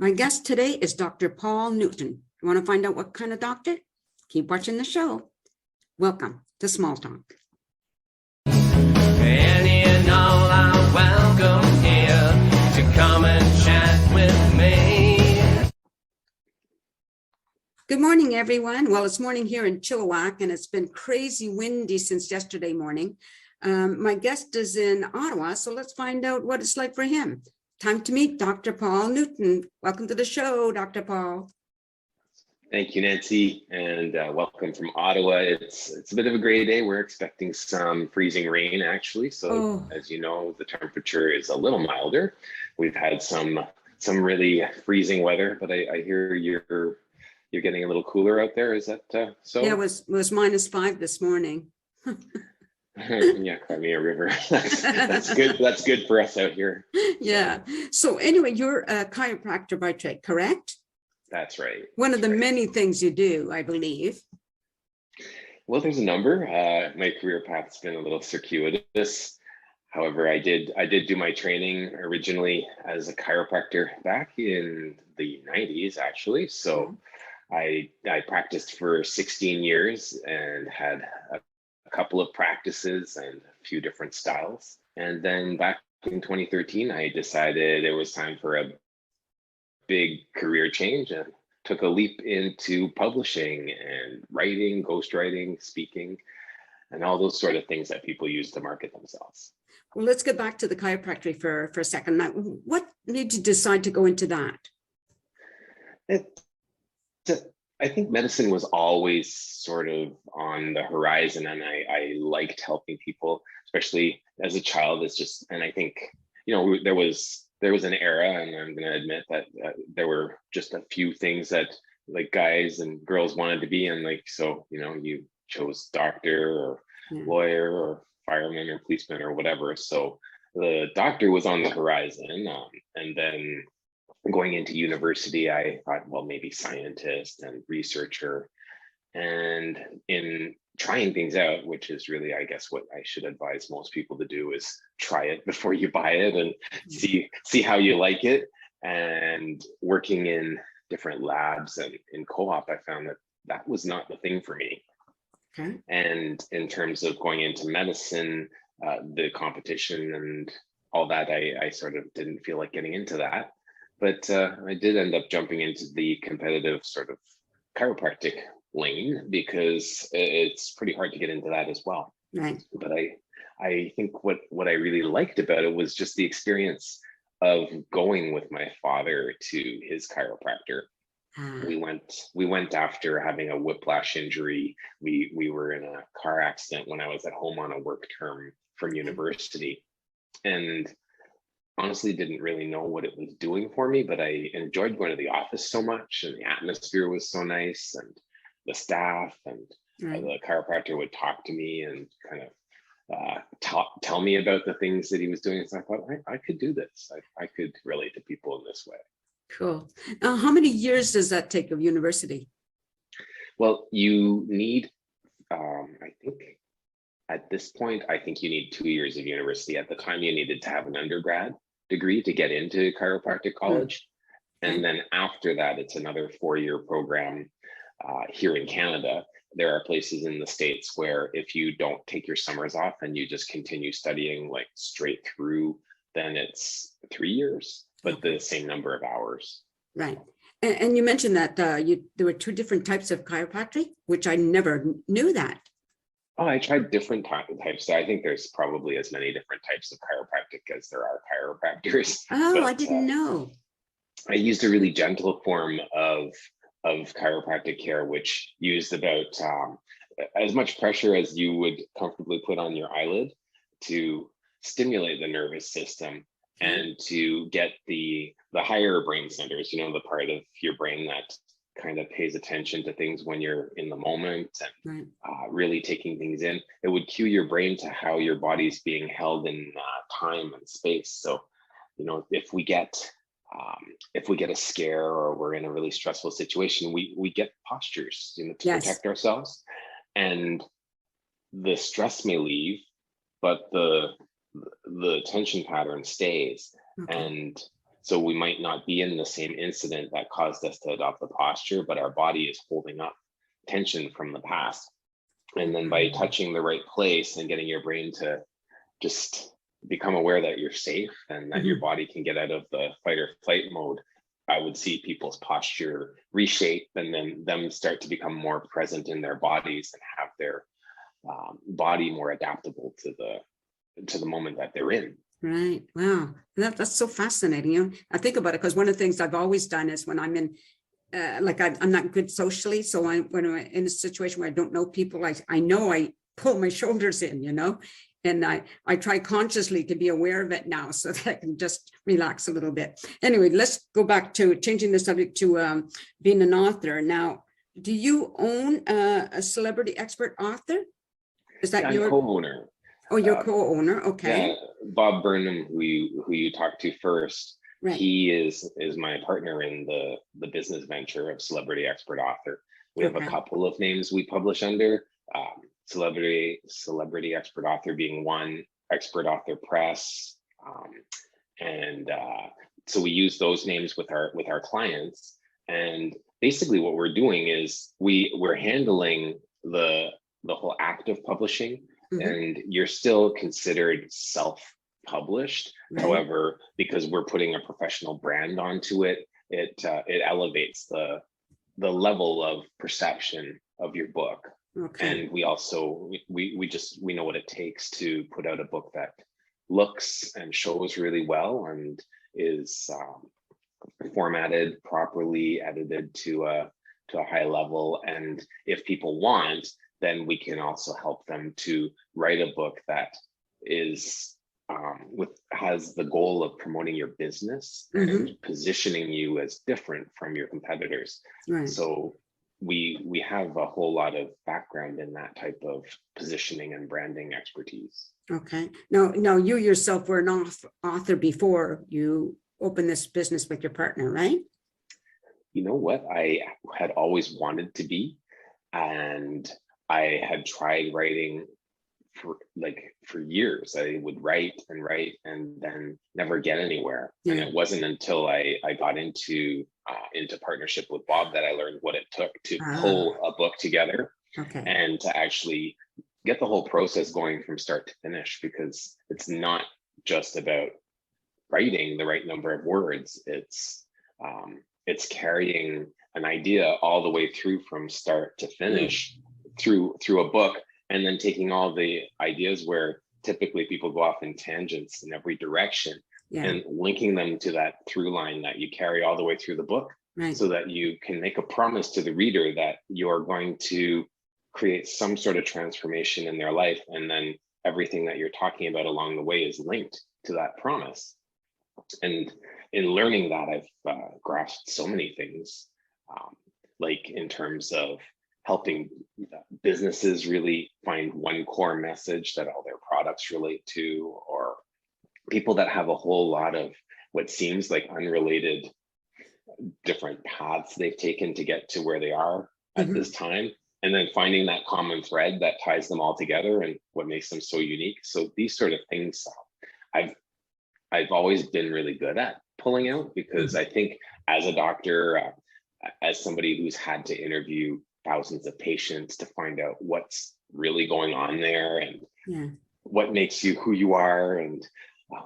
My guest today is Dr. Paul Newton. You want to find out what kind of doctor? Keep watching the show. Welcome to Small Talk. Any and all are welcome here to come and chat with me. Good morning, everyone. Well, it's morning here in Chilliwack, and it's been crazy windy since yesterday morning. My guest is in Ottawa, so let's find out what it's like for him. Time to meet Dr. Paul Newton. Welcome to the show, Dr. Paul. Thank you, Nancy, and welcome from Ottawa. It's a bit of a gray day. We're expecting some freezing rain, actually. So, as you know, the temperature is a little milder. We've had some really freezing weather, but I hear you're getting a little cooler out there. Is that so? Yeah, it was -5 this morning. Yeah, cry me a river. That's good. That's good for us out here. Yeah. So anyway, you're a chiropractor by trade, correct? That's right. One of the many things you do, I believe. Well, there's a number. My career path's been a little circuitous. However, I did do my training originally as a chiropractor back in the 90s, actually. So I practiced for 16 years and had a couple of practices and a few different styles. And then back in 2013, I decided it was time for a big career change and took a leap into publishing and writing, ghostwriting, speaking, and all those sort of things that people use to market themselves. Well, let's get back to the chiropractic for a second. Now, what made you decide to go into that? I think medicine was always sort of on the horizon, and I liked helping people, especially as a child. And I think, there was an era, and I'm going to admit that there were just a few things that like guys and girls wanted to be, and you chose doctor or lawyer or fireman or policeman or whatever. So the doctor was on the horizon, and then going into university, I thought, well, maybe scientist and researcher. And in trying things out, which is really, I guess, what I should advise most people to do, is try it before you buy it and see how you like it. And working in different labs and in co-op, I found that was not the thing for me. Okay. And in terms of going into medicine, the competition and all that, I sort of didn't feel like getting into that. But I did end up jumping into the competitive sort of chiropractic lane because it's pretty hard to get into that as well. Right. But I think what I really liked about it was just the experience of going with my father to his chiropractor. We went after having a whiplash injury. We were in a car accident when I was at home on a work term from university, and honestly didn't really know what it was doing for me, but I enjoyed going to the office so much, and the atmosphere was so nice, and the staff and the chiropractor would talk to me and kind of tell me about the things that he was doing. So I thought I could do this. I could relate to people in this way. Cool. Now, how many years does that take of university? Well, you need, I think at this point, I think you need 2 years of university. At the time, you needed to have an undergrad degree to get into chiropractic college. And then after that, it's another 4-year program here in Canada. There are places in the States where if you don't take your summers off and you just continue studying like straight through, then it's 3 years, but the same number of hours. Right. And you mentioned that there were 2 different types of chiropractic, which I never knew that. Oh, I tried different types. I think there's probably as many different types of chiropractic as there are chiropractors. Oh, but I didn't know. I used a really gentle form of chiropractic care, which used about as much pressure as you would comfortably put on your eyelid to stimulate the nervous system and to get the higher brain centers, the part of your brain that kind of pays attention to things when you're in the moment and really taking things in. It would cue your brain to how your body's being held in time and space. So, if we get a scare or we're in a really stressful situation, we get postures, to protect ourselves, and the stress may leave, but the tension pattern stays. And So we might not be in the same incident that caused us to adopt the posture, but our body is holding up tension from the past. And then by touching the right place and getting your brain to just become aware that you're safe and that your body can get out of the fight or flight mode, I would see people's posture reshape, and then them start to become more present in their bodies and have their body more adaptable to the moment that they're in. Right. Wow. That's so fascinating. You know, I think about it because one of the things I've always done is when I'm in, I'm not good socially. So when I'm in a situation where I don't know people, I know I pull my shoulders in, you know, and I try consciously to be aware of it now so that I can just relax a little bit. Anyway, let's go back to changing the subject to being an author. Now, do you own a celebrity expert author? Is that your co-owner? Oh, you're co-owner. Okay. Yeah, Bob Burnham, who you talked to first, Right. he is my partner in the business venture of Celebrity Expert Author. We have a couple of names we publish under, Celebrity Expert Author being one, Expert Author Press, and so we use those names with our clients. And basically, what we're doing is we're handling the whole act of publishing. And you're still considered self-published. Right. However, because we're putting a professional brand onto it, it elevates the level of perception of your book. Okay. And we also we know what it takes to put out a book that looks and shows really well and is formatted properly, edited to a high level. And if people want, then we can also help them to write a book that is has the goal of promoting your business and positioning you as different from your competitors. Right. So we have a whole lot of background in that type of positioning and branding expertise. Okay. Now you yourself were an author before you opened this business with your partner, right? You know what? I had always wanted to be, and I had tried writing for years. I would write and then never get anywhere. Yeah. And it wasn't until I got into partnership with Bob that I learned what it took to pull a book together. Okay. And to actually get the whole process going from start to finish, because it's not just about writing the right number of words. It's carrying an idea all the way through from start to finish through a book, and then taking all the ideas where typically people go off in tangents in every direction, and linking them to that through line that you carry all the way through the book, right, so that you can make a promise to the reader that you're going to create some sort of transformation in their life. And then everything that you're talking about along the way is linked to that promise. And in learning that, I've grasped so many things, like in terms of helping businesses really find one core message that all their products relate to, or people that have a whole lot of what seems like unrelated different paths they've taken to get to where they are at this time, and then finding that common thread that ties them all together and what makes them so unique. So these sort of things I've always been really good at pulling out, because I think as a doctor, as somebody who's had to interview thousands of patients to find out what's really going on there, and what makes you who you are, and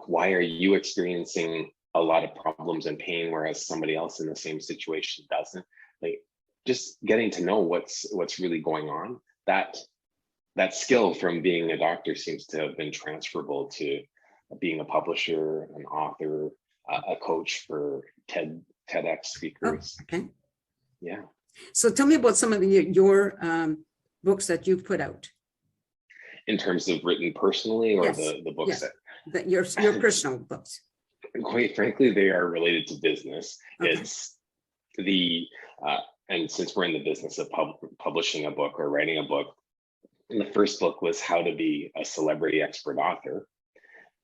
why are you experiencing a lot of problems and pain, whereas somebody else in the same situation doesn't. Like, just getting to know what's really going on, that skill from being a doctor seems to have been transferable to being a publisher, an author, a coach for TEDx speakers. Oh, okay. Yeah. So tell me about some of your books that you've put out. In terms of written personally, or the books that your personal books? Quite frankly, they are related to business. Okay. It's and since we're in the business of publishing a book or writing a book, and the first book was How to Be a Celebrity Expert Author.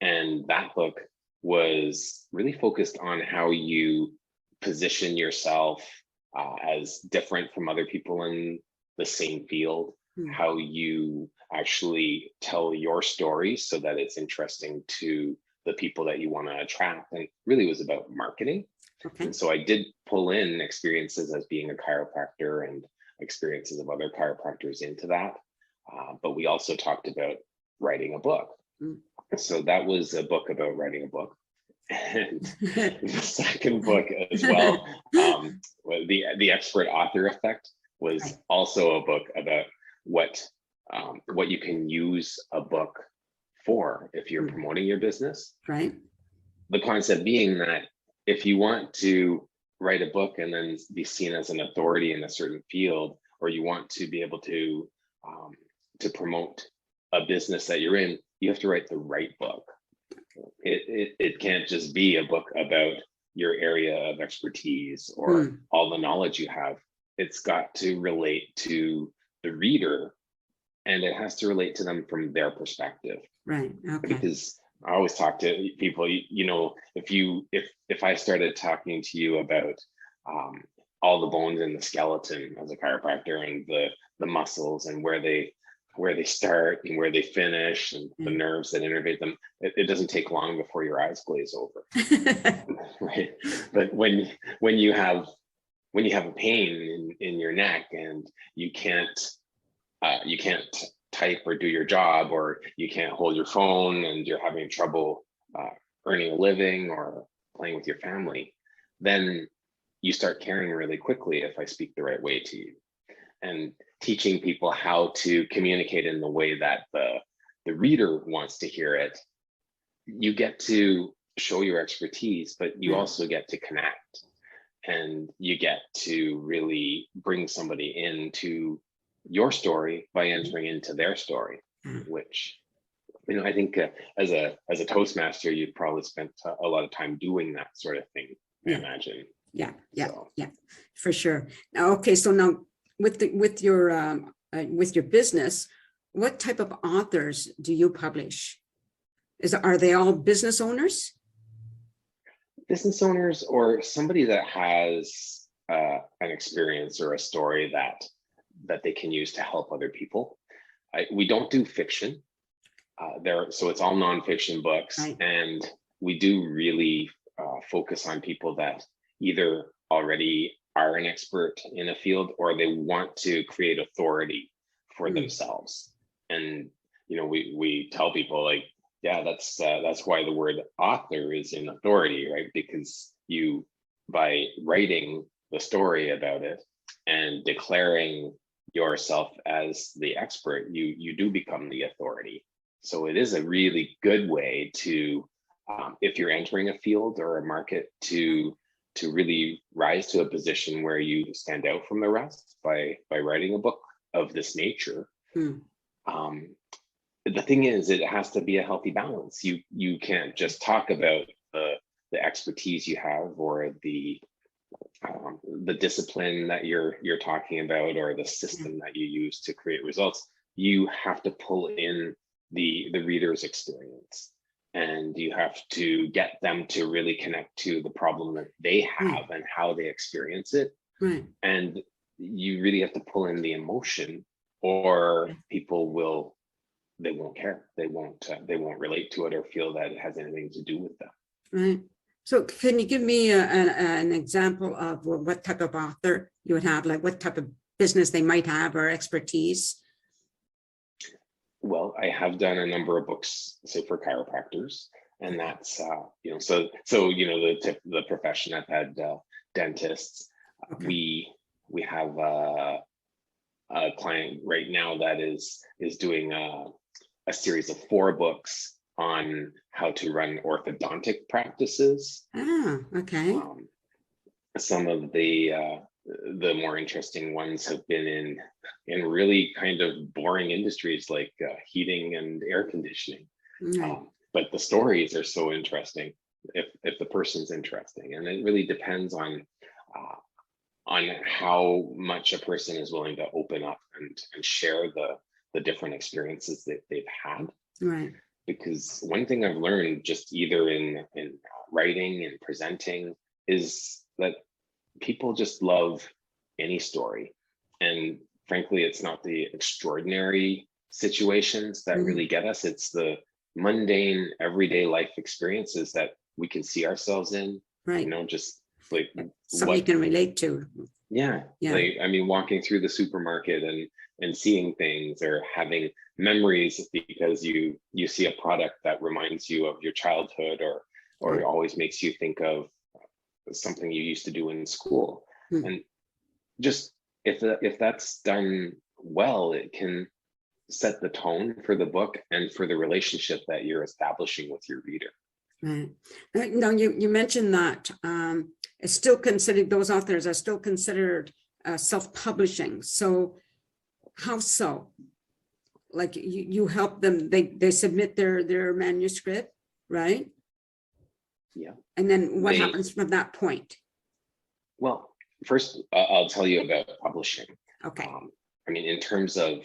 And that book was really focused on how you position yourself as different from other people in the same field, how you actually tell your story so that it's interesting to the people that you want to attract, and really was about marketing. Okay. And so I did pull in experiences as being a chiropractor and experiences of other chiropractors into that. But we also talked about writing a book. Mm. So that was a book about writing a book. And the second book as well, the Expert Author Effect, was Right. also a book about what you can use a book for if you're promoting your business. Right. The concept being that if you want to write a book and then be seen as an authority in a certain field, or you want to be able to promote a business that you're in, you have to write the right book. It can't just be a book about your area of expertise or all the knowledge you have. It's got to relate to the reader, and it has to relate to them from their perspective. Right. Okay. Because I always talk to people, if I started talking to you about all the bones in the skeleton as a chiropractor, and the muscles and where they start and where they finish, and the nerves that innervate them, it doesn't take long before your eyes glaze over. Right. But when you have a pain in your neck, and you can't type or do your job, or you can't hold your phone, and you're having trouble earning a living or playing with your family, then you start caring really quickly if I speak the right way to you. And teaching people how to communicate in the way that the reader wants to hear it, you get to show your expertise, but you also get to connect, and you get to really bring somebody into your story by entering into their story, which, I think as a Toastmaster, you've probably spent a lot of time doing that sort of thing, I imagine. Yeah, for sure. Now, okay, so now with your business, what type of authors do you publish? Are they all business owners? Business owners, or somebody that has an experience or a story that they can use to help other people. We don't do fiction so it's all nonfiction books. Right. And we do really focus on people that either already are an expert in a field, or they want to create authority for themselves. And we tell people, like, yeah, that's why the word author is in authority, right? Because you, by writing the story about it and declaring yourself as the expert, you do become the authority. So it is a really good way to, if you're entering a field or a market, to really rise to a position where you stand out from the rest by writing a book of this nature. The thing is, it has to be a healthy balance. You can't just talk about the expertise you have, or the discipline that you're talking about, or the system that you use to create results. You have to pull in the reader's experience, and you have to get them to really connect to the problem that they have and how they experience it. And you really have to pull in the emotion, or people they won't care. They won't relate to it or feel that it has anything to do with them. Right. So can you give me an example of what type of author you would have, like what type of business they might have or expertise? Well, I have done a number of books, say, for chiropractors, and that's the profession. I've had dentists. Okay. We have a client right now that is doing a series of 4 books on how to run orthodontic practices. Okay. Some of the more interesting ones have been in really kind of boring industries like heating and air conditioning. But the stories are so interesting if the person's interesting, and it really depends on how much a person is willing to open up and share the different experiences that they've had. Right. Because one thing I've learned, just either in writing and presenting, is that people just love any story. And frankly, it's not the extraordinary situations that really get us. It's the mundane, everyday life experiences that we can see ourselves in, Right. you know, just like Something you can relate to. yeah, Yeah. like I mean, walking through the supermarket and seeing things, or having memories because you see a product that reminds you of your childhood, or Yeah. it always makes you think of something you used to do in school. Hmm. And just if that's done well, it can set the tone for the book and for the relationship that you're establishing with your reader. Right. Now, you mentioned that it's still considered, those authors are still considered self-publishing. So how so? Like you help them, they submit their manuscript, right? Yeah. And then what They, happens from that point? well, first I'll tell you about publishing. Okay. I mean, in terms of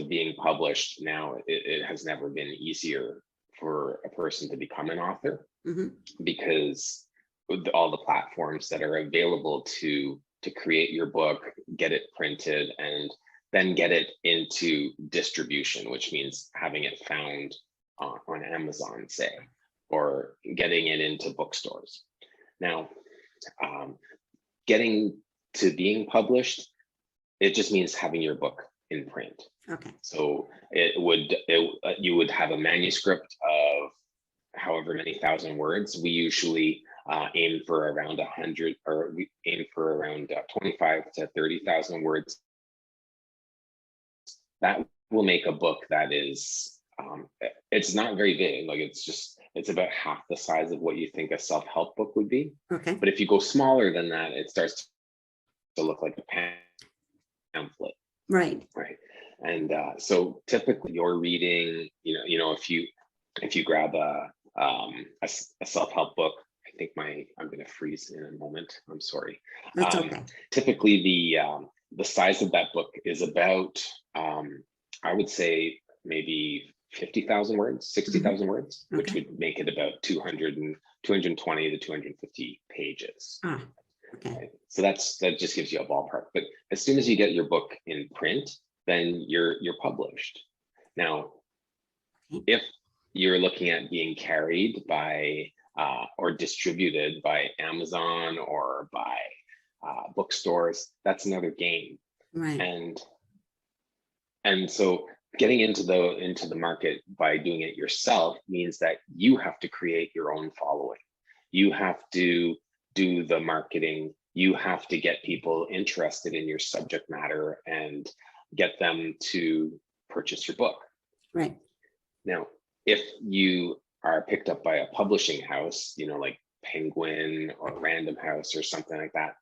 being published now, it has never been easier for a person to become an author, Mm-hmm. because with all the platforms that are available to create your book, get it printed, and then get it into distribution, which means having it found on Amazon, say, or getting it into bookstores. Now, getting to being published, it just means having your book in print. Okay. So you would have a manuscript of however many thousand words. We usually aim for around 100, or we aim for around 25 to 30,000 words. That will make a book that is, it's not very big. Like it's about half the size of what you think a self-help book would be. Okay. But if you go smaller than that, it starts to look like a pamphlet. Right. Right. And so typically you're reading, if you grab a self-help book, I think I'm going to freeze in a moment. I'm sorry. That's okay. Typically the size of that book is about, I would say maybe 50,000 words, 60,000 words, which Okay. would make it about 220 to 250 pages. Ah, okay. Right? So that just gives you a ballpark. But as soon as you get your book in print, then you're published. Now, if you're looking at being carried by or distributed by Amazon or by bookstores, that's another game. Right. And so getting into the market by doing it yourself means that you have to create your own following. You have to do the marketing. You have to get people interested in your subject matter and get them to purchase your book. Right. Now, if you are picked up by a publishing house, like Penguin or Random House or something like that,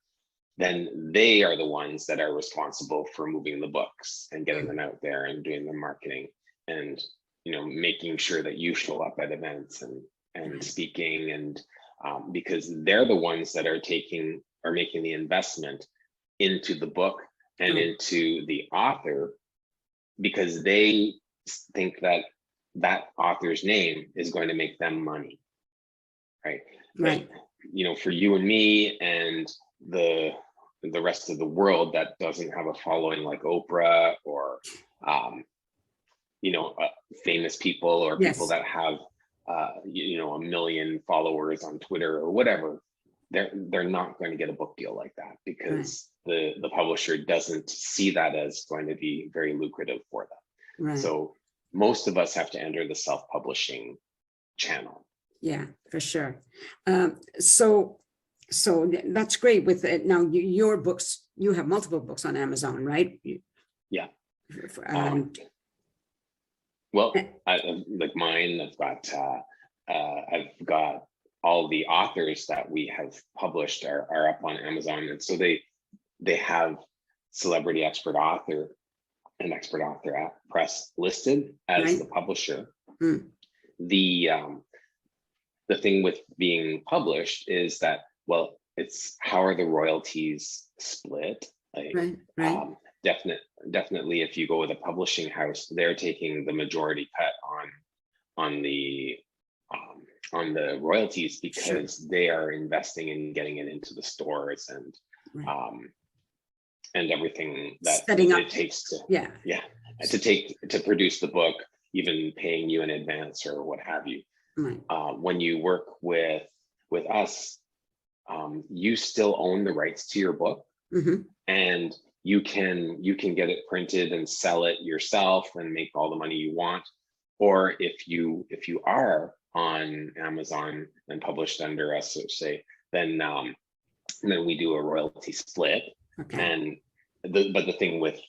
then they are the ones that are responsible for moving the books and getting them out there and doing the marketing and making sure that you show up at events and speaking, and because they're the ones that are making the investment into the book and into the author, because they think that author's name is going to make them money, right? Right. But, for you and me and the rest of the world that doesn't have a following like Oprah or famous people, or Yes. people that have 1 million followers on Twitter or whatever, they're not going to get a book deal like that, because the publisher doesn't see that as going to be very lucrative for them. Right. So most of us have to enter the self-publishing channel. Yeah, for sure. So that's great with it. Now, your books, you have multiple books on Amazon, right? Yeah. Like mine, I've got all the authors that we have published are up on Amazon, and so they have Celebrity Expert Author and Expert Author Press listed as the publisher. Mm. The thing with being published is that, well, it's how are the royalties split? Like, right. Definitely, if you go with a publishing house, they're taking the majority cut on the royalties, because they are investing in getting it into the stores and everything that it takes to to produce the book, even paying you in advance or what have you. Right. When you work with us, you still own the rights to your book, and you can get it printed and sell it yourself and make all the money you want. Or if you are on Amazon and published under us, so say, then we do a royalty split. Okay. And the thing with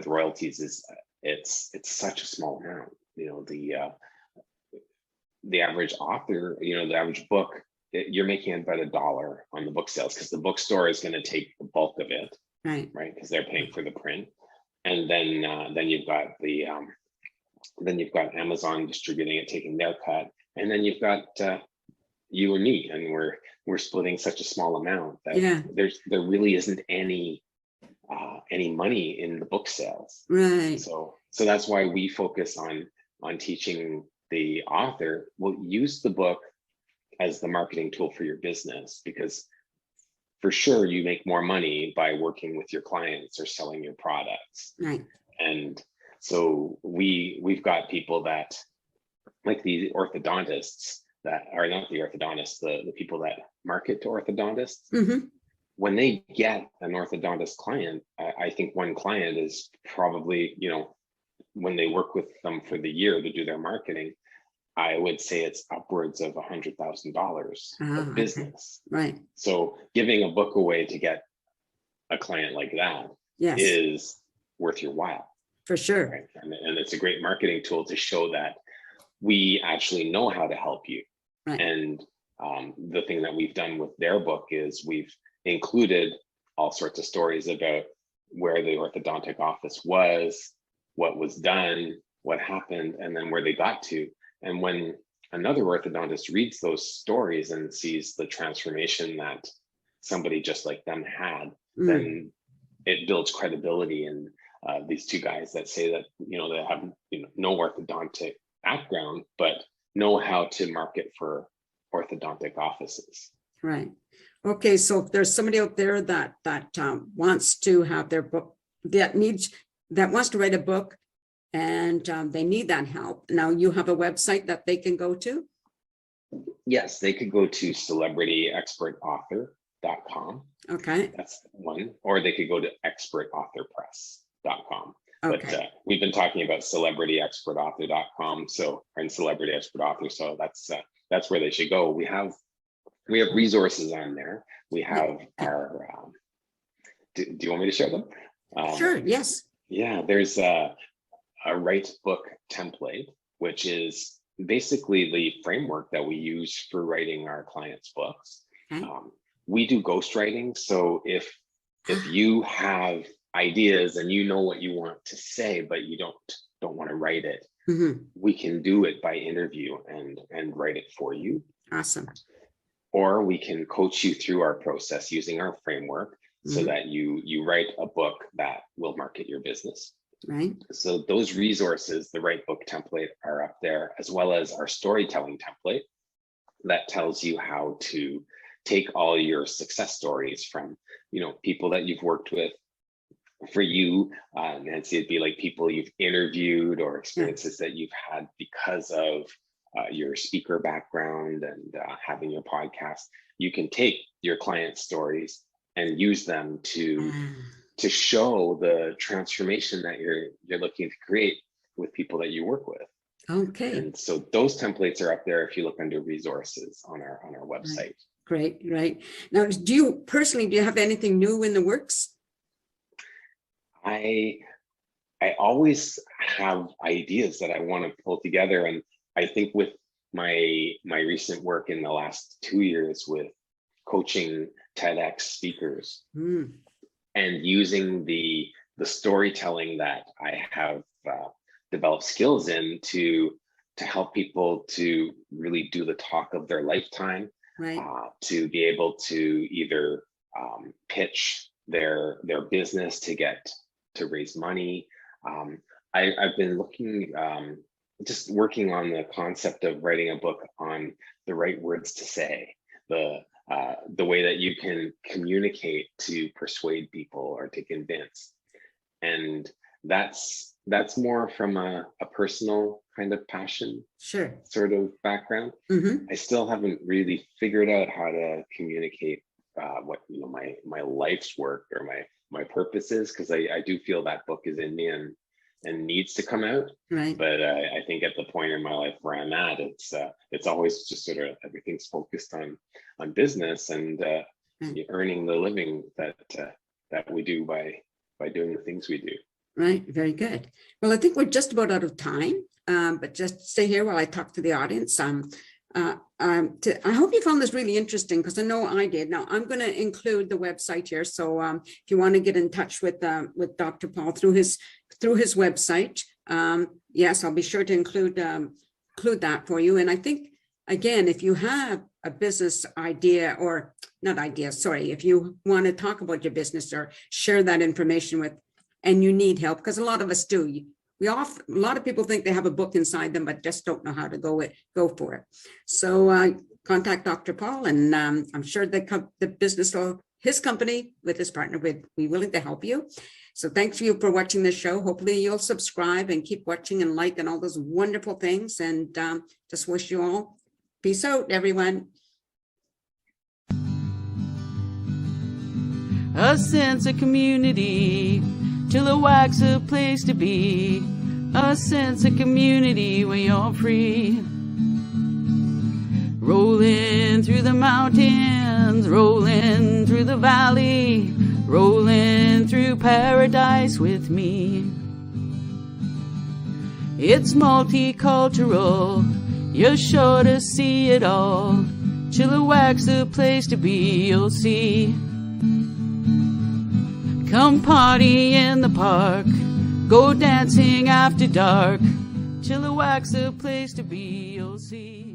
royalties is it's such a small amount. The average author, the average book, you're making about $1 on the book sales, because the bookstore is going to take the bulk of it, Right. Because they're paying for the print, and then you've got Amazon distributing it, taking their cut, and then you've got you and me, and we're splitting such a small amount that there really isn't any money in the book sales. Right. So that's why we focus on teaching the author, will use the book as the marketing tool for your business, because for sure you make more money by working with your clients or selling your products. Right. And so we've got people that, like the orthodontists that are not the orthodontists, the people that market to orthodontists. When they get an orthodontist client, I think one client is probably, when they work with them for the year to do their marketing, I would say it's upwards of $100,000 of business. Okay. Right. So giving a book away to get a client like that is worth your while. For sure. Right? And it's a great marketing tool to show that we actually know how to help you. Right. And the thing that we've done with their book is we've included all sorts of stories about where the orthodontic office was, what was done, what happened, and then where they got to. And when another orthodontist reads those stories and sees the transformation that somebody just like them had, then it builds credibility in these two guys that say that, they have no orthodontic background, but know how to market for orthodontic offices. Right. Okay. So if there's somebody out there that wants to have their book, that wants to write a book, and they need that help. Now you have a website that they can go to? Yes, they could go to celebrityexpertauthor.com. Okay. That's one. Or they could go to expertauthorpress.com. Okay. But we've been talking about celebrityexpertauthor.com, and celebrity expert author. So that's where they should go. We have resources on there. We have our. Do you want me to share them? Sure. Yes. Yeah, there's a write book template, which is basically the framework that we use for writing our clients' books. Okay. We do ghostwriting, so if you have ideas and you know what you want to say, but you don't want to write it, we can do it by interview and write it for you. Awesome. Or we can coach you through our process using our framework so that you write a book that will market your business. Right. So those resources, the Write Book template, are up there, as well as our storytelling template that tells you how to take all your success stories from, people that you've worked with. For you, Nancy, it'd be like people you've interviewed or experiences that you've had because of your speaker background and having your podcast. You can take your client stories and use them to show the transformation that you're looking to create with people that you work with. Okay. And so those templates are up there if you look under resources on our website. Great. Right. Now, do you have anything new in the works? I always have ideas that I want to pull together, and I think with my recent work in the last 2 years with coaching TEDx speakers and using the storytelling that I have developed skills in to help people to really do the talk of their lifetime, right. To be able to either pitch their business to raise money. I've been looking, just working on the concept of writing a book on the right words to say, the way that you can communicate to persuade people or to convince. And that's more from a personal kind of passion Sure. sort of background. Mm-hmm. I still haven't really figured out how to communicate what my life's work or my purpose is, because I do feel that book is in me and needs to come out. Right. But I think at the point in my life where I'm at, it's always just sort of everything's focused on business and earning the living that we do by doing the things we do. Right. Very good. Well, I think we're just about out of time, but just stay here while I talk to the audience. I hope you found this really interesting, because I know I did. Now, I'm going to include the website here. So if you want to get in touch with Dr. Paul through his website, yes, I'll be sure to include that for you. And I think, again, if you have a business idea, or not idea, sorry, if you want to talk about your business or share that information with, and you need help, because a lot of us do. A lot of people think they have a book inside them, but just don't know how to go for it. So contact Dr. Paul, and I'm sure the business or his company with his partner would be willing to help you. So thanks you for watching this show. Hopefully you'll subscribe and keep watching and like and all those wonderful things. And just wish you all peace out, everyone. A sense of community, Chilliwack's a place to be. A sense of community where you're free. Rolling through the mountains, rolling through the valley, rolling through paradise with me. It's multicultural, you're sure to see it all. Chilliwack's a place to be, you'll see. Come party in the park, go dancing after dark. Chilliwack's a place to be, you'll see.